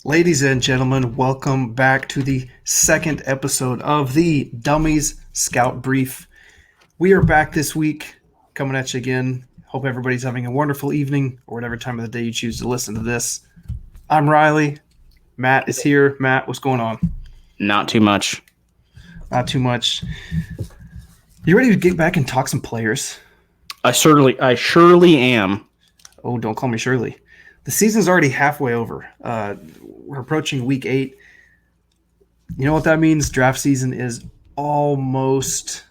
Ladies and gentlemen, welcome back to the second episode of the Dummies Scout Brief. We are back this week, coming at you again. Hope everybody's having a wonderful evening or whatever time of the day you choose to listen to this. I'm Riley. Matt is here. Matt, what's going on? Not too much. Not too much. You ready to get back and talk some players? I surely am. Oh, don't call me Shirley. The season's already halfway over. We're approaching week 8. You know what that means? Draft season is almost,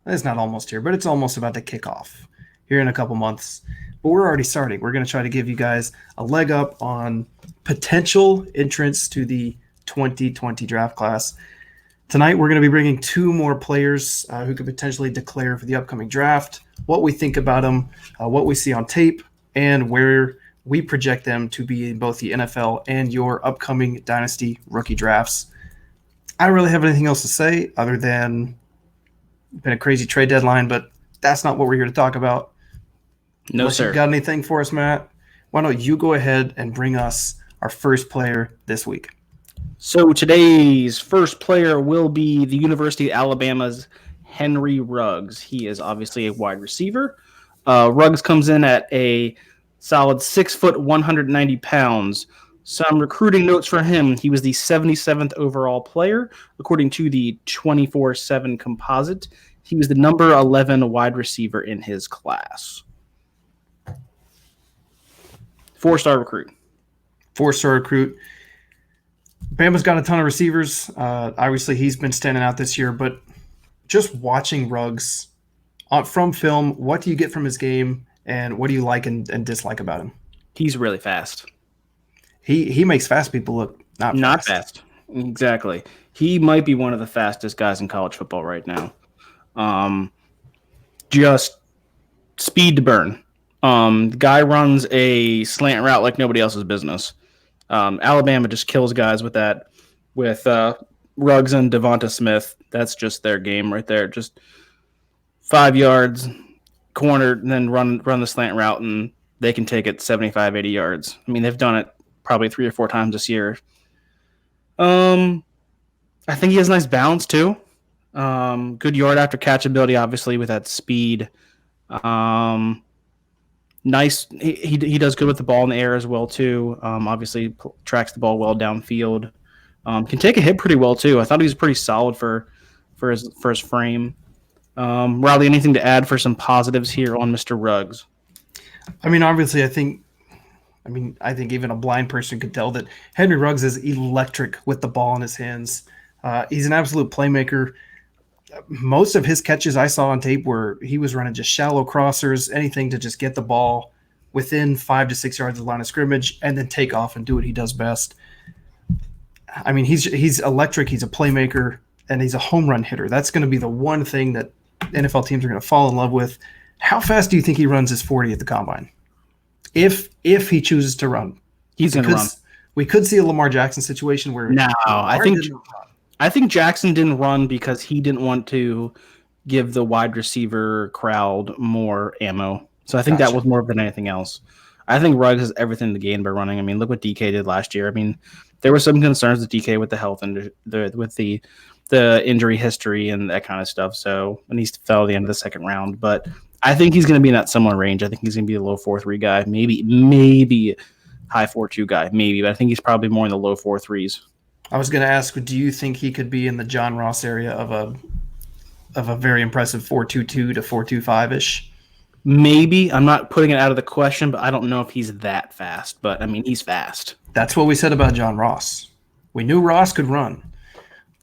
it's not almost here, but it's almost about to kick off here in a couple months. But we're already starting. We're going to try to give you guys a leg up on potential entrance to the 2020 draft class. Tonight, we're going to be bringing 2 more players who could potentially declare for the upcoming draft, what we think about them, what we see on tape, and where we project them to be in both the NFL and your upcoming Dynasty rookie drafts. I don't really have anything else to say other than it's been a crazy trade deadline, but that's not what we're here to talk about. No, Unless sir. you've got anything for us, Matt, why don't you go ahead and bring us our first player this week? So today's first player will be the University of Alabama's Henry Ruggs. He is obviously a wide receiver. Ruggs comes in at a solid 6 foot, 190 pounds. Some recruiting notes for him. He was the 77th overall player, according to the 24/7 composite. He was the number 11 wide receiver in his class. 4-star recruit. 4-star recruit. Bama's got a ton of receivers. Obviously, he's been standing out this year, but just watching Ruggs from film, what do you get from his game, and what do you like and dislike about him? He's really fast. He makes fast people look not fast. Exactly. He might be one of the fastest guys in college football right now. Just speed to burn. The guy runs a slant route like nobody else's business. Alabama just kills guys with that. With Ruggs and Devonta Smith, that's just their game right there. Just 5 yards, corner, and then run the slant route, and they can take it 75, 80 yards. I mean, they've done it probably 3 or 4 times this year. I think he has nice balance too. Good yard after catch ability, obviously, with that speed. Nice. He does good with the ball in the air as well too. Obviously, tracks the ball well downfield. Can take a hit pretty well too. I thought he was pretty solid for his frame. Riley, anything to add for some positives here on Mr. Ruggs? I mean, obviously, I think even a blind person could tell that Henry Ruggs is electric with the ball in his hands. He's an absolute playmaker. Most of his catches I saw on tape were he was running just shallow crossers, anything to just get the ball within 5 to 6 yards of the line of scrimmage and then take off and do what he does best. I mean, he's electric. He's a playmaker, and he's a home run hitter. That's going to be the one thing that NFL teams are going to fall in love with. How fast do you think he runs his 40 at the combine? If he chooses to run, He's going to run. We could see a Lamar Jackson situation where I think Jackson didn't run because he didn't want to give the wide receiver crowd more ammo. So I think that was more than anything else. I think Ruggs has everything to gain by running. I mean, look what DK did last year. I mean, there were some concerns with DK with the health and with the injury history and that kind of stuff. So, and he fell at the end of the second round. But I think he's going to be in that similar range. I think he's going to be a low 4.3 guy, maybe high 4.2 guy, maybe. But I think he's probably more in the low 4.3s. I was going to ask, do you think he could be in the John Ross area of a very impressive 4.22 to 4.25-ish? Maybe. I'm not putting it out of the question, but I don't know if he's that fast. But, I mean, he's fast. That's what we said about John Ross. We knew Ross could run.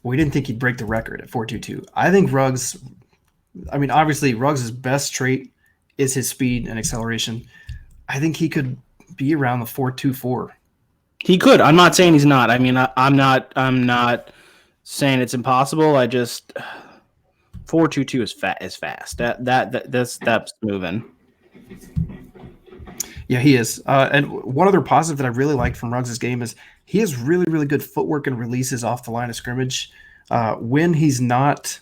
We didn't think he'd break the record at 4.22. I think Ruggs – I mean, obviously, Ruggs' best trait is his speed and acceleration. I think he could be around the 4.24. He could. I'm not saying he's not. I mean, I'm not saying it's impossible. I just 4.22 is fast. That's moving. Yeah, he is. And one other positive that I really liked from Ruggs' game is he has really, really good footwork and releases off the line of scrimmage. When he's not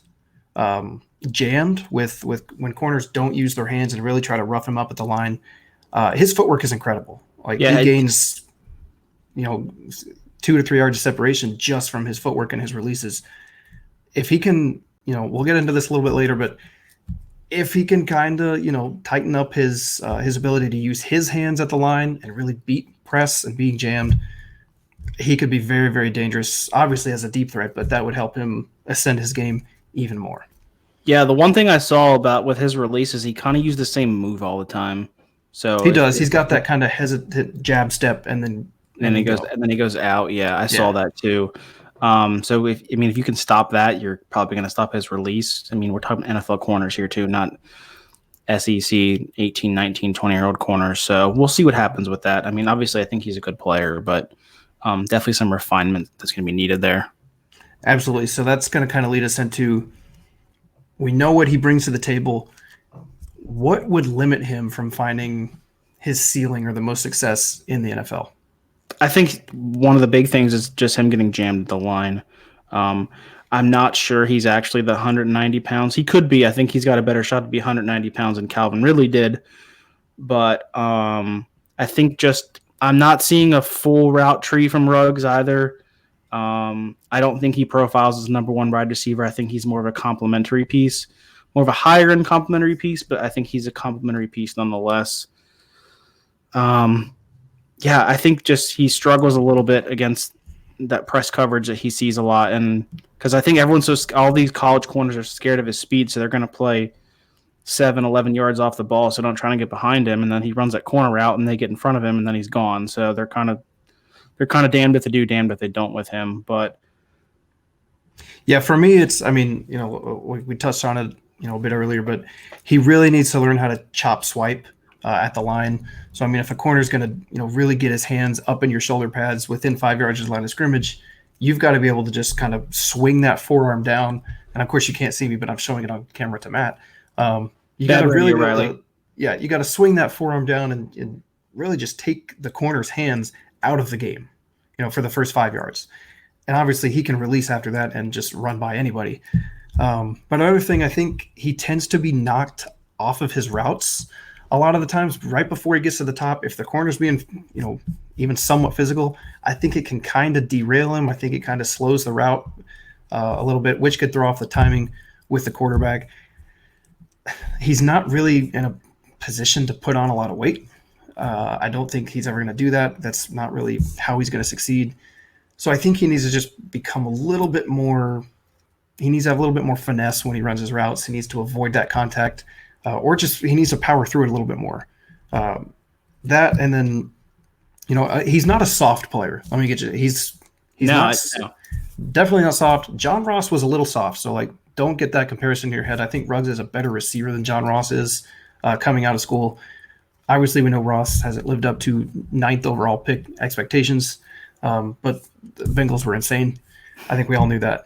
jammed with when corners don't use their hands and really try to rough him up at the line, his footwork is incredible. Like he gains 2 to 3 yards of separation just from his footwork and his releases. If he can, we'll get into this a little bit later, but if he can kind of, tighten up his ability to use his hands at the line and really beat press and being jammed, he could be very, very dangerous, obviously as a deep threat, but that would help him ascend his game even more. Yeah, the one thing I saw about with his releases, he kind of used the same move all the time. So he does. He's got that kind of hesitant jab step, and then he goes out. Yeah, I saw that too. So if you can stop that, you're probably going to stop his release. I mean, we're talking NFL corners here too, not SEC 18, 19, 20-year-old corners. So we'll see what happens with that. I mean, obviously, I think he's a good player, but definitely some refinement that's going to be needed there. Absolutely. So that's going to kind of lead us into, we know what he brings to the table. What would limit him from finding his ceiling or the most success in the NFL? I think one of the big things is just him getting jammed at the line. I'm not sure he's actually the 190 pounds. He could be. I think he's got a better shot to be 190 pounds than Calvin Ridley did. But I think I'm not seeing a full route tree from Ruggs either. I don't think he profiles as number one wide receiver. I think he's more of a complementary piece, more of a higher end complementary piece, but I think he's a complementary piece nonetheless. Yeah, I think just he struggles a little bit against that press coverage that he sees a lot. And because I think all these college corners are scared of his speed, so they're going to play 7, 11 yards off the ball, so don't try to get behind him. And then he runs that corner route, and they get in front of him, and then he's gone. So they're kind of damned if they do, damned if they don't with him. But yeah, for me, it's, we touched on it, a bit earlier, but he really needs to learn how to chop swipe at the line. So, if a corner's going to, really get his hands up in your shoulder pads within 5 yards of the line of scrimmage, you've got to be able to just kind of swing that forearm down. And of course, you can't see me, but I'm showing it on camera to Matt. You got to really, you got to swing that forearm down and really just take the corner's hands out of the game, for the first 5 yards. And obviously, he can release after that and just run by anybody. But another thing, I think he tends to be knocked off of his routes a lot of the times right before he gets to the top. If the corner's being, even somewhat physical, I think it can kind of derail him. I think it kind of slows the route a little bit, which could throw off the timing with the quarterback. He's not really in a position to put on a lot of weight. I don't think he's ever going to do that. That's not really how he's going to succeed. So I think he needs to just become a little bit more – he needs to have a little bit more finesse when he runs his routes. He needs to avoid that contact. Or just he needs to power through it a little bit more. That, and then, he's not a soft player. Let me get you. He's definitely not soft. John Ross was a little soft, so don't get that comparison in your head. I think Ruggs is a better receiver than John Ross is coming out of school. Obviously, we know Ross hasn't lived up to 9th overall pick expectations, but the Bengals were insane. I think we all knew that.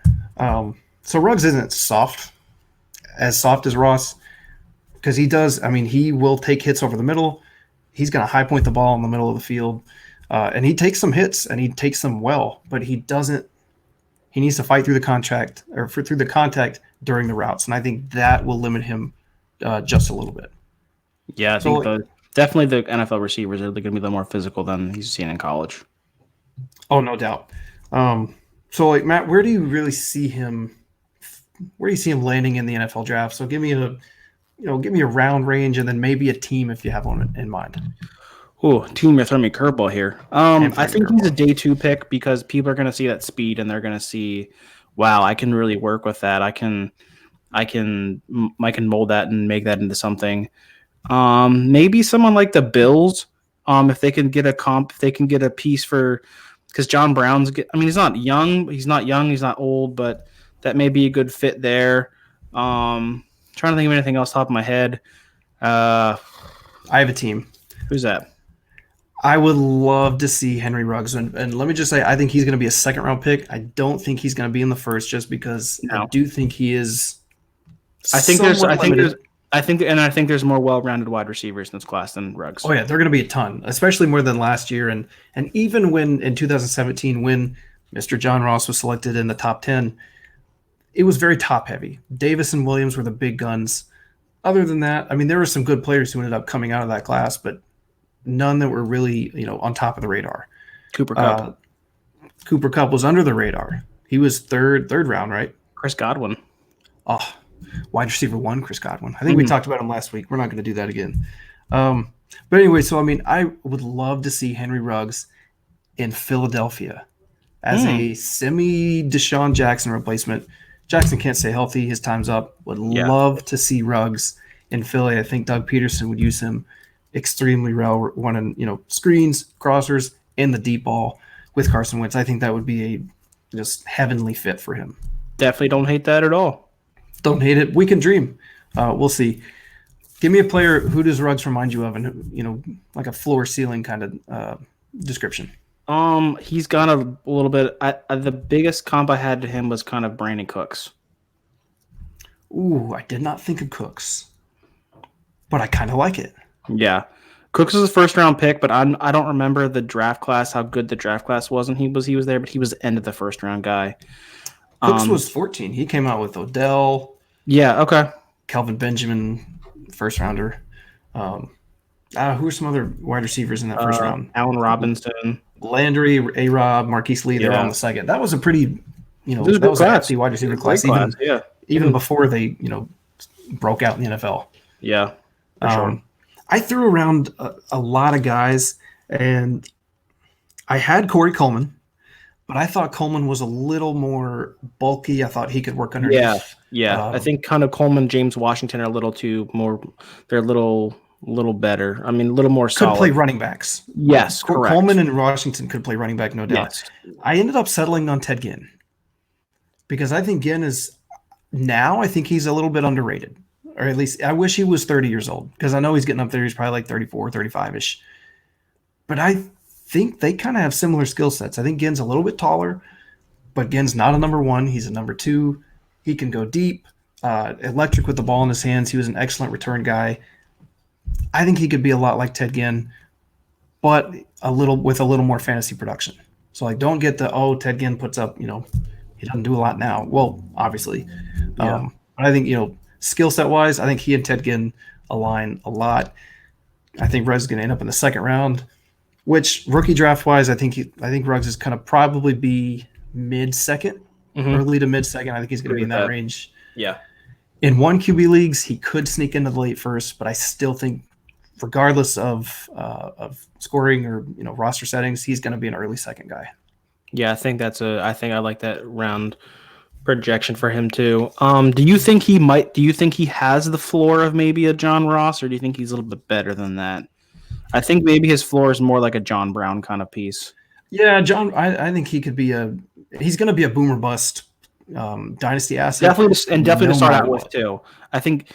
So Ruggs isn't soft as Ross. Because he does, he will take hits over the middle. He's going to high point the ball in the middle of the field. And he takes some hits, and he takes them well. But he needs to fight through the contact during the routes. And I think that will limit him just a little bit. Yeah, I think definitely the NFL receivers are going to be a little more physical than he's seen in college. Oh, no doubt. So, Matt, where do you really see him? Where do you see him landing in the NFL draft? So give me a round range and then maybe a team if you have one in mind. Oh, team, you're throwing me a curveball here. I think he's a day 2 pick because people are going to see that speed and they're going to see, wow, I can really work with that. I can mold that and make that into something. Maybe someone like the Bills, if they can get a piece for, because John Brown's, he's not young, he's not old, but that may be a good fit there. Trying to think of anything else top of my head. I have a team. Who's that? I would love to see Henry Ruggs. And let me just say, I think he's going to be a 2nd-round pick. I don't think he's going to be in the first just because I do think he is I think there's more well-rounded wide receivers in this class than Ruggs. Oh, yeah, they're going to be a ton, especially more than last year. And even when in 2017, when Mr. John Ross was selected in the top 10, it was very top-heavy. Davis and Williams were the big guns. Other than that, there were some good players who ended up coming out of that class, but none that were really, on top of the radar. Cooper Kupp. Cooper Kupp was under the radar. He was third round, right? Chris Godwin. Oh, wide receiver one, Chris Godwin. I think we Mhm. talked about him last week. We're not going to do that again. But anyway, so I mean, I would love to see Henry Ruggs in Philadelphia as a semi Deshaun Jackson replacement. Jackson can't stay healthy. His time's up. Would Yeah. love to see Ruggs in Philly. I think Doug Peterson would use him extremely well, running screens, crossers, and the deep ball with Carson Wentz. I think that would be a just heavenly fit for him. Definitely don't hate that at all. Don't hate it. We can dream. We'll see. Give me a player. Who does Ruggs remind you of? And like a floor ceiling kind of description. He's got a little bit. The biggest comp I had to him was kind of Brandon Cooks. Ooh, I did not think of Cooks, but I kind of like it. Yeah, Cooks was a first round pick, but I don't remember the draft class, how good the draft class was, and he was there, but he was the end of the first round guy. Cooks was 14. He came out with Odell. Yeah. Okay. Kelvin Benjamin, first rounder. Who are some other wide receivers in that first round? Allen Robinson, Landry, A-Rob, Marquise Lee. They're all in the second. That was a pretty, that was a hefty wide receiver class, even before they, broke out in the NFL. Yeah, for sure. I threw around a lot of guys, and I had Corey Coleman, but I thought Coleman was a little more bulky. I thought he could work underneath. Yeah. I think kind of Coleman, James Washington are a little too more. They're a little better. I mean, a little more solid. Could play running backs. Yes, correct. Coleman and Washington could play running back, no doubt. Yes. I ended up settling on Ted Ginn because I think Ginn is now. I think he's a little bit underrated. Or at least I wish he was 30 years old because I know he's getting up there. He's probably like 34, 35-ish. But I think they kind of have similar skill sets. I think Ginn's a little bit taller, but Ginn's not a number one. He's a number two. He can go deep, electric with the ball in his hands. He was an excellent return guy. I think he could be a lot like Ted Ginn, but with a little more fantasy production. So like, don't get Ted Ginn puts up, he doesn't do a lot now. Well, obviously. But I think, skill set wise, I think he and Ted Ginn align a lot. I think Ruggs is going to end up in the second round, which rookie draft wise, I think Ruggs is kind of probably be mid-second, early to mid-second. I think he's going to be in that range. Yeah. In one QB leagues, he could sneak into the late first, but I still think, regardless of scoring or roster settings, he's going to be an early second guy. Yeah, I think I like that round projection for him too. Do you think he has the floor of maybe a John Ross, or do you think he's a little bit better than that? I think maybe his floor is more like a John Brown kind of piece. Yeah, John. I think he could be he's going to be a boomer bust dynasty asset. Definitely to start out with too. I think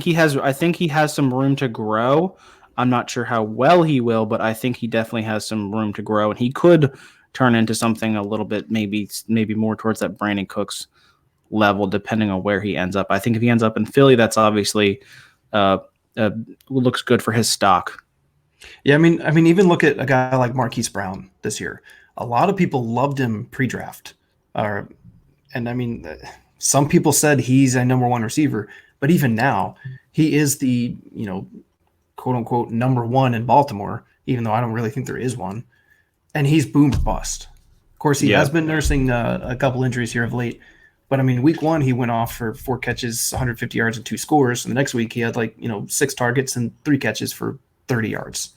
he has some room to grow. I'm not sure how well he will, but I think he definitely has some room to grow, and he could turn into something a little bit maybe more towards that Brandon Cooks level, depending on where he ends up. I think if he ends up in Philly, that's obviously looks good for his stock. Yeah, I mean, even look at a guy like Marquise Brown this year. A lot of people loved him pre-draft, and I mean, some people said he's a number one receiver, but even now, he is the quote unquote number one in Baltimore, even though I don't really think there is one. And he's boom or bust. Of course, he has been nursing a couple injuries here of late. But, I mean, week one, he went off for 4 catches, 150 yards, and 2 scores. And the next week, he had 6 targets and 3 catches for 30 yards.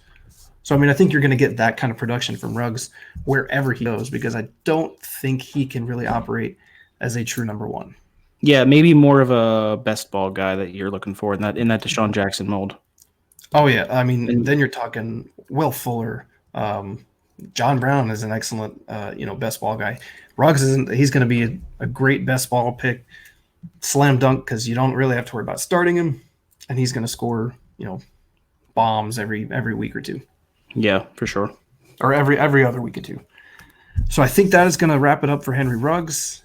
So, I mean, I think you're going to get that kind of production from Ruggs wherever he goes, because I don't think he can really operate as a true number one. Yeah, maybe more of a best ball guy that you're looking for in that Deshaun Jackson mold. Oh, yeah. I mean, then you're talking Will Fuller. John Brown is an excellent, best ball guy. Ruggs he's going to be a great best ball pick, slam dunk, because you don't really have to worry about starting him, and he's going to score, bombs every week or two. Yeah, for sure. Or every other week or two. So I think that is going to wrap it up for Henry Ruggs.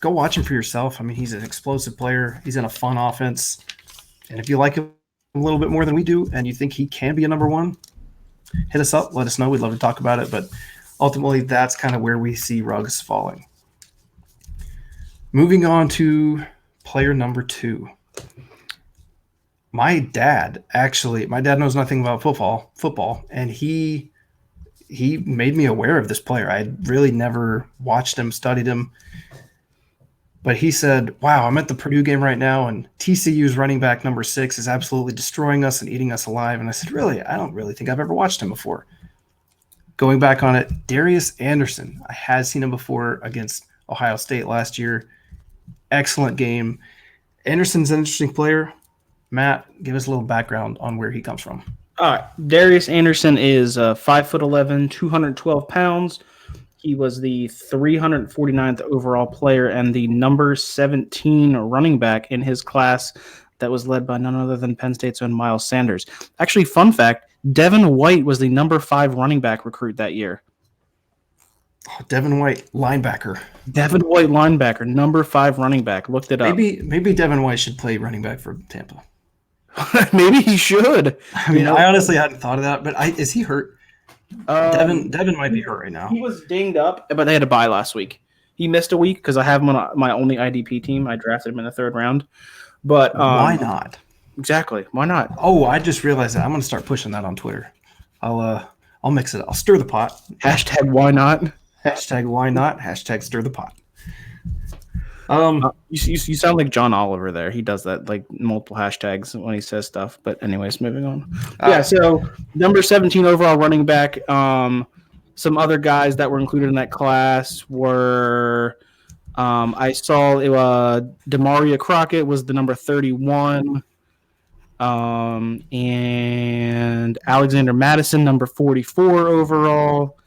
Go watch him for yourself. I mean, he's an explosive player. He's in a fun offense, and if you like him a little bit more than we do, and you think he can be a number one, hit us up. Let us know. We'd love to talk about it. But ultimately, that's kind of where we see Ruggs falling. Moving on to player number 2. My dad knows nothing about football, and he he made me aware of this player. I had really never watched him, studied him. But he said, wow, I'm at the Purdue game right now, and TCU's running back number 6 is absolutely destroying us and eating us alive. And I said, really? I don't really think I've ever watched him before. Going back on it, Darius Anderson. I had seen him before against Ohio State last year. Excellent game. Anderson's an interesting player. Matt, give us a little background on where he comes from. All right. Darius Anderson is 5'11", 212 pounds. He was the 349th overall player and the number 17 running back in his class that was led by none other than Penn State's own Miles Sanders. Actually, fun fact, Devin White was the number 5 running back recruit that year. Oh, Devin White, linebacker. Devin White, linebacker, number 5 running back. Looked it up. Maybe Devin White should play running back for Tampa. Maybe he should. I mean, I honestly hadn't thought of that, but is he hurt? Devin might be hurt right now. He was dinged up, but they had a bye last week. He missed a week because I have him on my only IDP team. I drafted him in the 3rd round. But why not? Exactly. Why not? Oh, I just realized that. I'm going to start pushing that on Twitter. I'll mix it. I'll stir the pot. Hashtag why not? Hashtag why not? Hashtag stir the pot. You sound like John Oliver there. He does that like multiple hashtags when he says stuff. But anyways, moving on. Yeah, so number 17 overall running back. Some other guys that were included in that class were I saw Demaria Crockett was the number 31. And Alexander Madison, number 44 overall.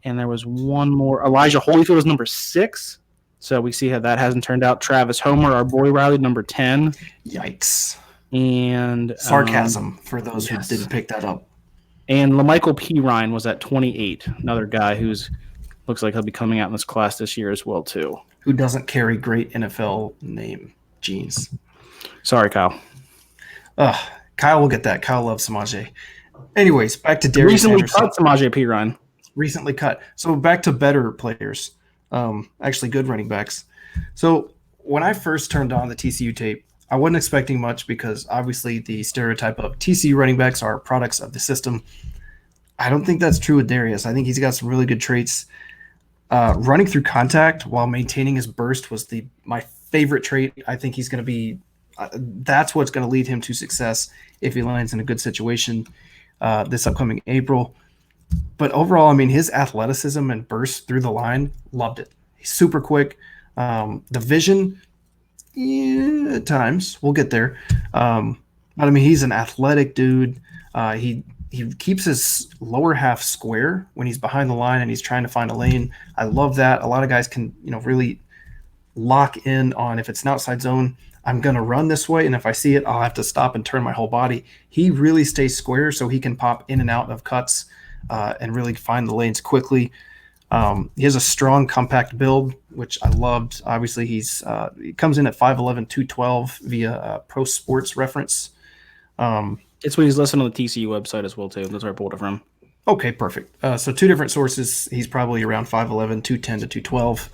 And there was one more. Elijah Holyfield was number 6. So we see how that hasn't turned out. Travis Homer, our boy Riley, number 10. Yikes. And sarcasm for those who didn't pick that up. And LaMichael P. Ryan was at 28. Another guy who's looks like he'll be coming out in this class this year as well, too. Who doesn't carry great NFL name genes. Sorry, Kyle. Kyle will get that. Kyle loves Samaje. Anyways, back to Darius Recently Anderson. cut Samaje P. Ryan. Recently cut. So back to better players. Actually good running backs. So when I first turned on the TCU tape, I wasn't expecting much because obviously the stereotype of TCU running backs are products of the system. I don't think that's true with Darius. I think he's got some really good traits. Running through contact while maintaining his burst was my favorite trait. I think he's going to be that's what's going to lead him to success if he lands in a good situation this upcoming April. But overall, I mean, his athleticism and burst through the line, loved it. He's super quick. The vision, at times, we'll get there. But I mean, he's an athletic dude. He keeps his lower half square when he's behind the line and he's trying to find a lane. I love that. A lot of guys can, really lock in on if it's an outside zone, I'm going to run this way, and if I see it, I'll have to stop and turn my whole body. He really stays square so he can pop in and out of cuts and really find the lanes quickly. He has a strong, compact build, which I loved. Obviously, he comes in at 5'11", 212 via Pro Sports Reference. It's what he's listed on the TCU website as well, too. That's where I pulled it from. Okay, perfect. So 2 different sources. He's probably around 5'11", 210 to 212.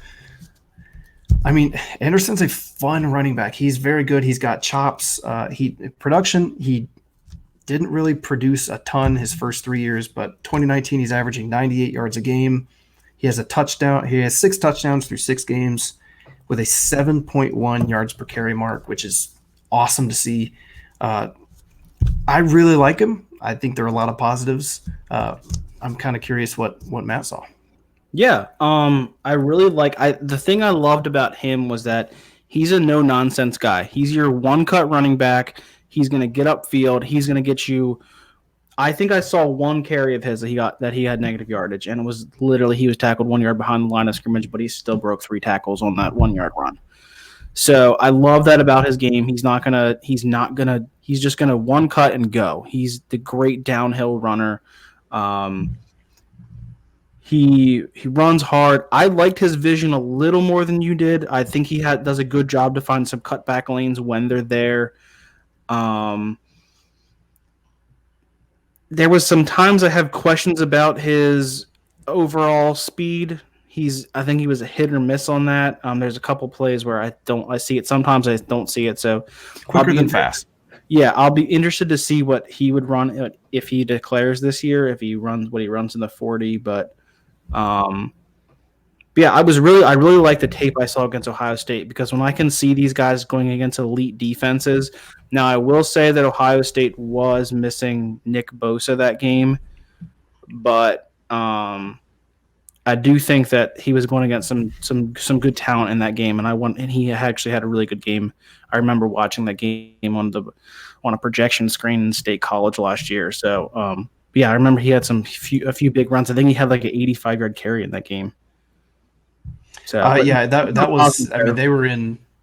I mean, Anderson's a fun running back. He's very good. He's got chops. He didn't really produce a ton his first 3 years, but 2019 he's averaging 98 yards a game. He has a touchdown. He has 6 touchdowns through 6 games with a 7.1 yards per carry mark, which is awesome to see. I really like him. I think there are a lot of positives. I'm kind of curious what Matt saw. Yeah, I really the thing I loved about him was that he's a no-nonsense guy. He's your one-cut running back. He's going to get upfield. He's going to get you – I think I saw one carry of his that he had negative yardage, and it was literally he was tackled 1 yard behind the line of scrimmage, but he still broke 3 tackles on that 1 yard run. So I love that about his game. He's just gonna one cut and go. He's the great downhill runner. He runs hard. I liked his vision a little more than you did. I think he does a good job to find some cutback lanes when they're there. There was some times I have questions about his overall speed. I think he was a hit or miss on that. There's a couple plays where I see it. Sometimes I don't see it. So quicker than fast. Yeah, I'll be interested to see what he would run if he declares this year, if he runs what he runs in the 40. Um, but yeah, I really like the tape I saw against Ohio State because when I can see these guys going against elite defenses, now I will say that Ohio State was missing Nick Bosa that game, but I do think that he was going against some good talent in that game, and he actually had a really good game. I remember watching that game on a projection screen in State College last year. So yeah, I remember he had a few big runs. I think he had like an 85-yard carry in that game. So Yeah, that was. I mean, there.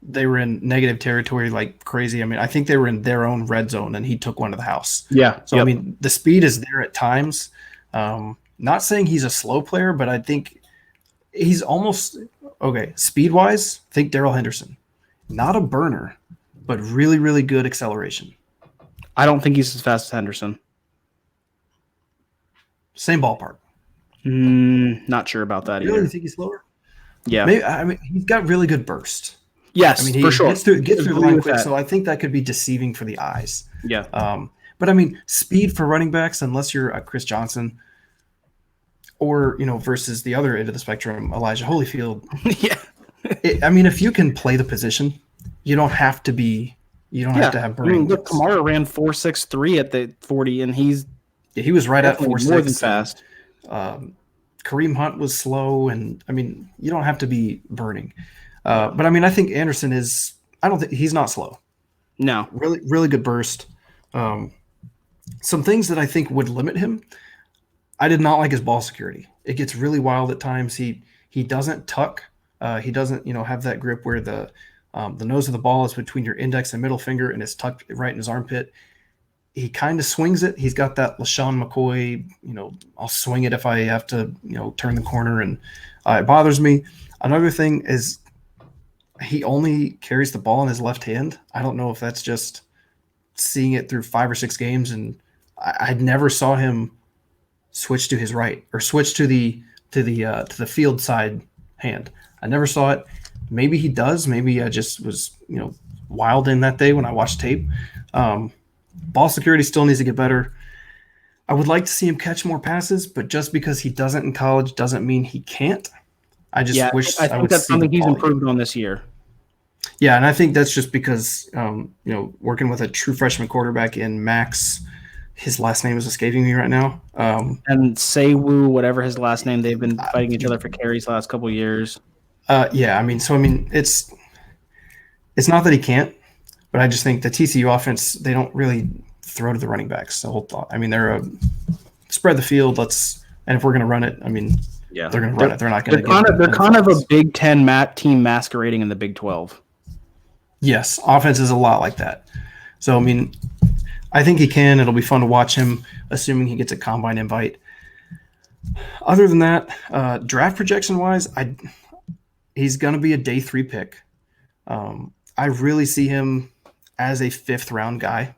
they were in negative territory like crazy. I mean, I think they were in their own red zone, and he took one to the house. Yeah. So I mean, the speed is there at times. Not saying he's a slow player, but I think he's almost okay. Speed wise, think Darrell Henderson, not a burner, but really really good acceleration. I don't think he's as fast as Henderson. Same ballpark. Not sure about that Really, either. you think he's slower? Yeah. Maybe. I mean, he's got really good burst. Yes, I mean, he for sure. gets through the line quick, that. so I think that could be deceiving for the eyes. Yeah. But I mean, speed for running backs, unless you're a Chris Johnson, or versus the other end of the spectrum, Elijah Holyfield. Yeah. I mean, if you can play the position, you don't have to be. You don't have to have burning. Look, Kamara ran 4.63 at the 40, and he was right at 4.6. More than fast. Kareem Hunt was slow, and I mean, you don't have to be burning. But I mean, I think Anderson is. I don't think he's not slow. No, really, really good burst. Some things that I think would limit him. I did not like his ball security. It gets really wild at times. He doesn't tuck. He doesn't have that grip where the nose of the ball is between your index and middle finger and it's tucked right in his armpit. He kind of swings it. He's got that LaShawn McCoy, I'll swing it if I have to, turn the corner, and it bothers me. Another thing is he only carries the ball in his left hand. I don't know if that's just seeing it through 5 or 6 games, and I never saw him switch to his right or switch to the field side hand. I never saw it. Maybe he does. Maybe I just was wild in that day when I watched tape. Ball security still needs to get better. I would like to see him catch more passes, but just because he doesn't in college doesn't mean he can't. I just wish I think that's something he's improved on this year. Yeah, and I think that's just because working with a true freshman quarterback in Max, his last name is escaping me right now. And Saywu, whatever his last name, they've been fighting each other for carries the last couple of years. Yeah, I mean, it's not that he can't, but I just think the TCU offense, they don't really throw to the running backs. The whole thought. I mean, they're spread the field. And if we're gonna run it, I mean, they're gonna run it. They're not gonna. They're kind of a Big Ten team masquerading in the Big 12. Yes, offense is a lot like that. So I mean, I think he can. It'll be fun to watch him, assuming he gets a combine invite. Other than that, draft projection wise, he's gonna be a day 3 pick. I really see him as a 5th round guy.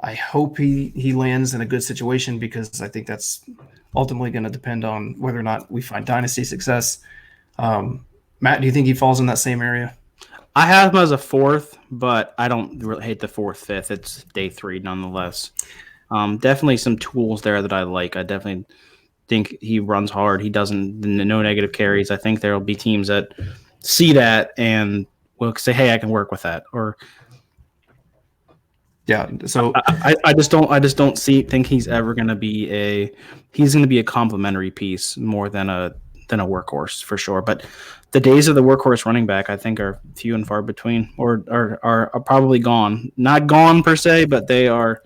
I hope he lands in a good situation because I think that's ultimately going to depend on whether or not we find dynasty success. Matt, do you think he falls in that same area? I have him as a 4th, but I don't really hate the 4th, 5th. It's day 3 nonetheless. Definitely some tools there that I like. I definitely think he runs hard. He doesn't no negative carries. I think there will be teams that see that and will say, "Hey, I can work with that." Or yeah, so I just don't think he's ever going to be a complementary piece more than a workhorse for sure. But the days of the workhorse running back, I think, are few and far between, or are probably gone. Not gone per se, but they're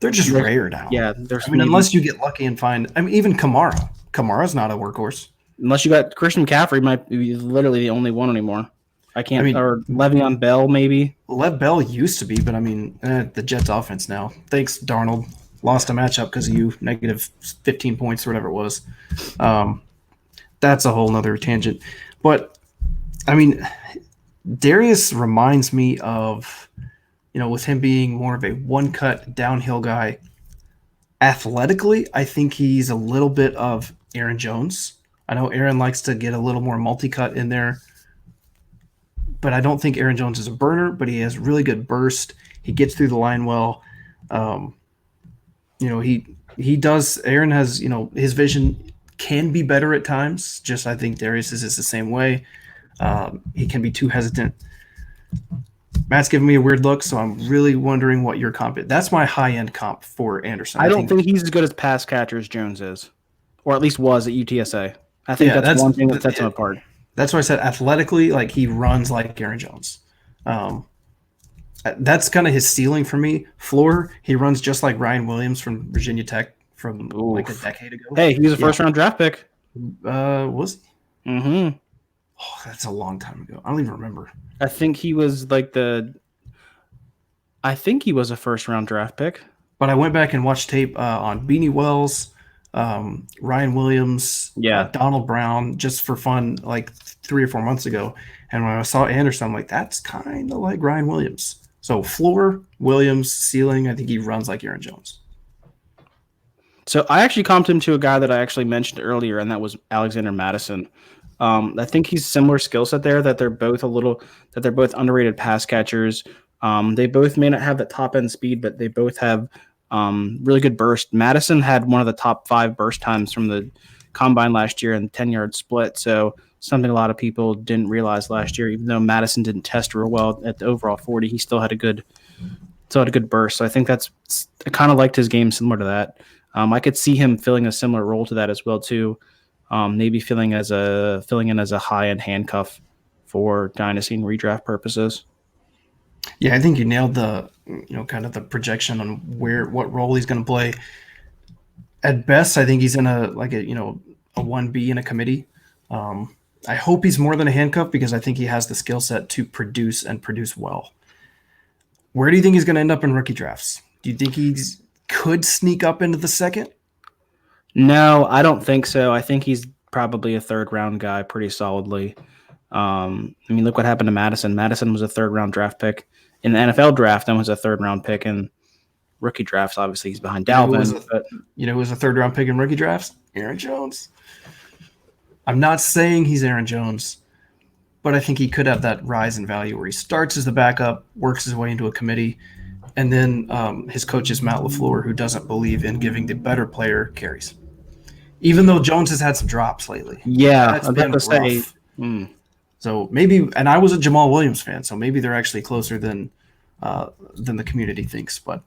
just rare now. Yeah, unless you get lucky and find. I mean, even Kamara's not a workhorse. Unless you got Christian McCaffrey, might be literally the only one anymore. Or Le'Veon Bell, maybe. Lev Bell used to be, but I mean, the Jets' offense now. Thanks, Darnold. Lost a matchup because of you, negative 15 points or whatever it was. That's a whole nother tangent. But, I mean, Darius reminds me of, with him being more of a one-cut downhill guy. Athletically, I think he's a little bit of Aaron Jones. I know Aaron likes to get a little more multi-cut in there. But I don't think Aaron Jones is a burner, but he has really good burst. He gets through the line well. Um, he does. Aaron has, his vision can be better at times. Just I think Darius's is the same way. He can be too hesitant. Matt's giving me a weird look, so I'm really wondering what your comp is. That's my high end comp for Anderson. I don't think he's as good as pass catcher as Jones is, or at least was at UTSA. I think that's one thing that sets him apart. That's why I said athletically, like he runs like Aaron Jones. That's kind of his ceiling for me. Floor, he runs just like Ryan Williams from Virginia Tech from like a decade ago. Hey, he was a first round draft pick. Was he? Mm-hmm. Oh, that's a long time ago. I don't even remember. I think he was a first round draft pick. But I went back and watched tape on Beanie Wells, Ryan Williams, Donald Brown, just for fun, like 3 or 4 months ago. And when I saw Anderson, I'm like, that's kind of like Ryan Williams. So floor, Williams, ceiling, I think he runs like Aaron Jones. So I actually comped him to a guy that I actually mentioned earlier, and that was Alexander Madison. I think he's similar skill set there, that they're both underrated pass catchers. They both may not have that top end speed, but they both have really good burst. Madison had one of the top 5 burst times from the combine last year in 10-yard split. So something a lot of people didn't realize last year, even though Madison didn't test real well at the overall 40, he still had a good burst. So I think I kind of liked his game similar to that. I could see him filling a similar role to that as well too. Maybe filling in as a high-end handcuff for dynasty and redraft purposes. Yeah, I think you nailed the kind of the projection on what role he's going to play. At best, I think he's in a 1B in a committee. I hope he's more than a handcuff because I think he has the skill set to produce and produce well. Where do you think he's going to end up in rookie drafts? Do you think he could sneak up into the second? No, I don't think so. I think he's probably a 3rd-round guy pretty solidly. Look what happened to Madison. Madison was a 3rd-round draft pick in the NFL draft and was a 3rd-round pick in rookie drafts. Obviously, he's behind Dalvin. Who was a 3rd-round pick in rookie drafts? Aaron Jones. I'm not saying he's Aaron Jones, but I think he could have that rise in value where he starts as the backup, works his way into a committee, and then his coach is Matt LaFleur, who doesn't believe in giving the better player carries. Even though Jones has had some drops lately. Yeah, that's been rough. So maybe, and I was a Jamal Williams fan, so maybe they're actually closer than the community thinks. But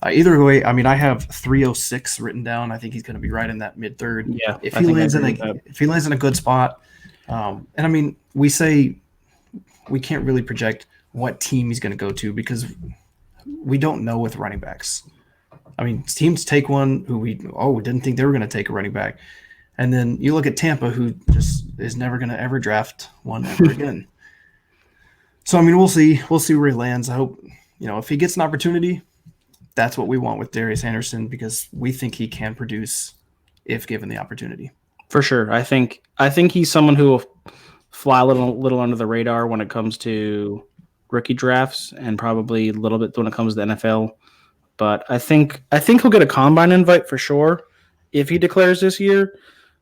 either way, I have 306 written down. I think he's going to be right in that mid-third. Yeah, if he lands in a good spot, and we say we can't really project what team he's going to go to because we don't know with running backs. Teams take one who we didn't think they were going to take a running back. And then you look at Tampa, who just is never going to ever draft one ever again. So, we'll see. We'll see where he lands. I hope, if he gets an opportunity, that's what we want with Darius Anderson because we think he can produce if given the opportunity. For sure. I think he's someone who will fly a little under the radar when it comes to rookie drafts and probably a little bit when it comes to the NFL. But I think he'll get a combine invite for sure if he declares this year.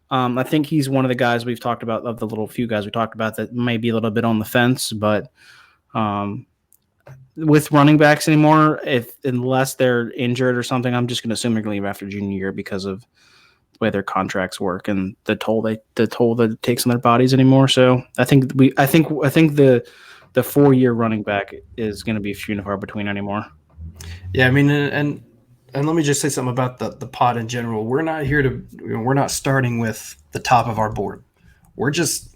I think he's one of the guys we've talked about, of the little few guys we talked about, that may be a little bit on the fence. But with running backs anymore, unless they're injured or something, I'm just going to assume they're going to leave after junior year because of the way their contracts work and the toll that it takes on their bodies anymore. So I think the 4-year running back is going to be few and far between anymore. Yeah, and let me just say something about the pod in general. We're not here we're not starting with the top of our board. We're just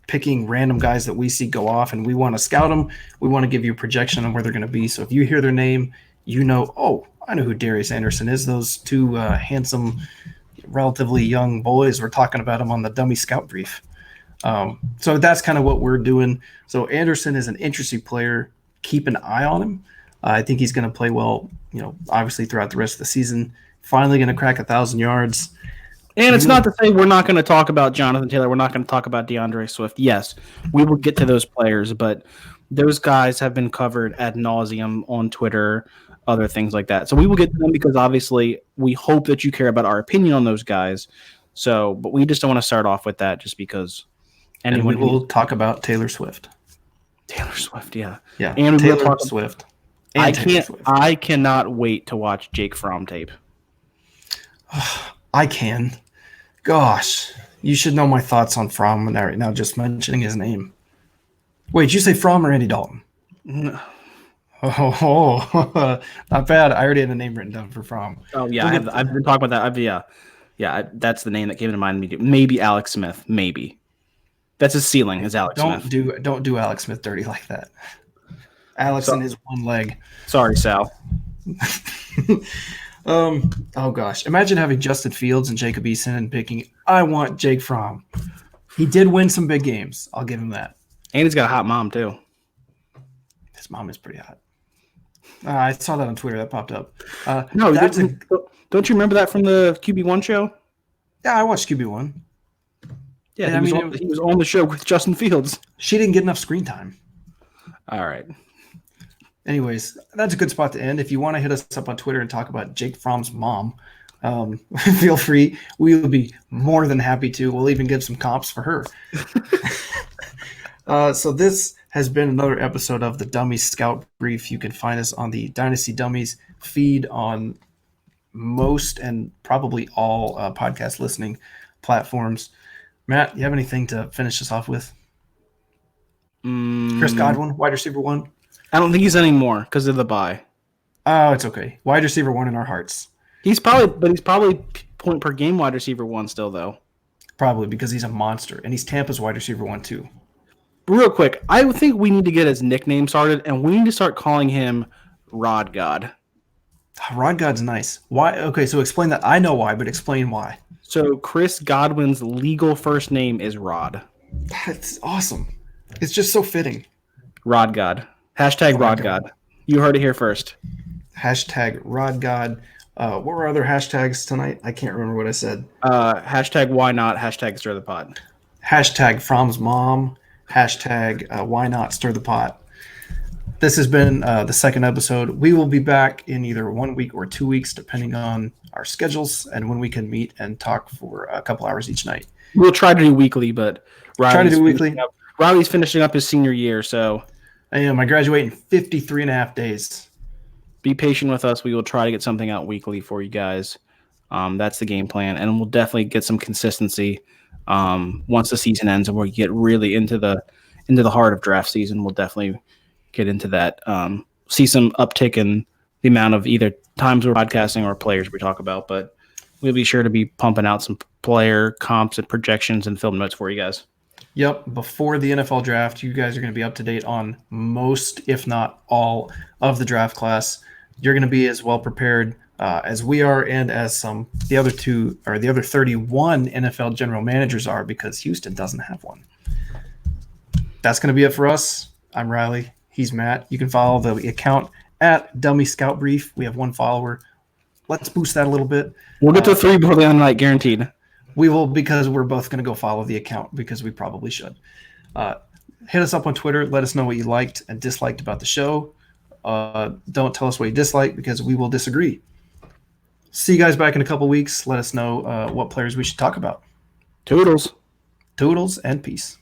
picking random guys that we see go off, and we want to scout them. We want to give you a projection on where they're going to be. So if you hear their name, I know who Darius Anderson is. Those 2 handsome, relatively young boys, we're talking about them on the Dummy Scout Brief. So that's kind of what we're doing. So Anderson is an interesting player. Keep an eye on him. I think he's going to play well, obviously throughout the rest of the season. Finally going to crack 1,000 yards. And it's not to say we're not going to talk about Jonathan Taylor. We're not going to talk about DeAndre Swift. Yes, we will get to those players, but those guys have been covered ad nauseum on Twitter, other things like that. So we will get to them because obviously we hope that you care about our opinion on those guys. So, but we just don't want to start off with that just because anyone. And we will talk about Taylor Swift. Taylor Swift, yeah. Yeah, and Taylor Swift. And Taylor Swift. I cannot wait to watch Jake Fromm tape. I can. Gosh, you should know my thoughts on Fromm right now, just mentioning his name. Wait, did you say Fromm or Andy Dalton? Oh, not bad. I already had a name written down for Fromm. Oh yeah, I've been talking about that. That's the name that came to mind immediately. Maybe Alex Smith. Maybe that's his ceiling. Is Alex Smith? Don't do Alex Smith dirty like that. Alex and his one leg. Sorry, Sal. Oh gosh, imagine having Justin Fields and Jacob Eason and picking. I want Jake Fromm. He did win some big games. I'll give him that. And he's got a hot mom too. His mom is pretty hot. I saw that on Twitter. That popped up. No, don't you remember that from the QB1 show? Yeah, I watched QB1. Yeah, he was on the show with Justin Fields. She didn't get enough screen time. All right. Anyways, that's a good spot to end. If you want to hit us up on Twitter and talk about Jake Fromm's mom, feel free. We will be more than happy to. We'll even give some comps for her. So this has been another episode of the Dummies Scout Brief. You can find us on the Dynasty Dummies feed on most and probably all podcast listening platforms. Matt, you have anything to finish us off with? Chris Godwin, wide receiver 1. I don't think he's anymore because of the bye. Oh, it's okay. Wide receiver 1 in our hearts. He's probably point per game wide receiver 1 still though. Probably because he's a monster and he's Tampa's wide receiver 1 too. Real quick, I think we need to get his nickname started, and we need to start calling him Rod God. Rod God's nice. Why? Okay, so explain that. I know why, but explain why. So Chris Godwin's legal first name is Rod. That's awesome. It's just so fitting. Rod God. Hashtag Rod God. You heard it here first. Hashtag Rod God. What were other hashtags tonight? I can't remember what I said. Hashtag why not. Hashtag stir the pot. Hashtag Fromm's mom. Hashtag why not stir the pot. This has been the second episode. We will be back in either 1 week or 2 weeks, depending on our schedules and when we can meet and talk for a couple hours each night. We'll try to do weekly, but Riley's finishing up his senior year, so I am. I graduate in 53 and a half days. Be patient with us. We will try to get something out weekly for you guys. That's the game plan, and we'll definitely get some consistency once the season ends and we get really into the heart of draft season. We'll definitely get into that. See some uptick in the amount of either times we're podcasting or players we talk about, but we'll be sure to be pumping out some player comps and projections and film notes for you guys. Yep. Before the NFL draft, you guys are going to be up to date on most, if not all, of the draft class. You're going to be as well prepared as we are and as the other 31 NFL general managers are, because Houston doesn't have one. That's going to be it for us. I'm Riley. He's Matt. You can follow the account at Dummy Scout Brief. We have 1 follower. Let's boost that a little bit. We'll get to 3 before the end of the night, guaranteed. We will, because we're both going to go follow the account because we probably should. Hit us up on Twitter. Let us know what you liked and disliked about the show. Don't tell us what you dislike because we will disagree. See you guys back in a couple weeks. Let us know what players we should talk about. Toodles. Toodles and peace.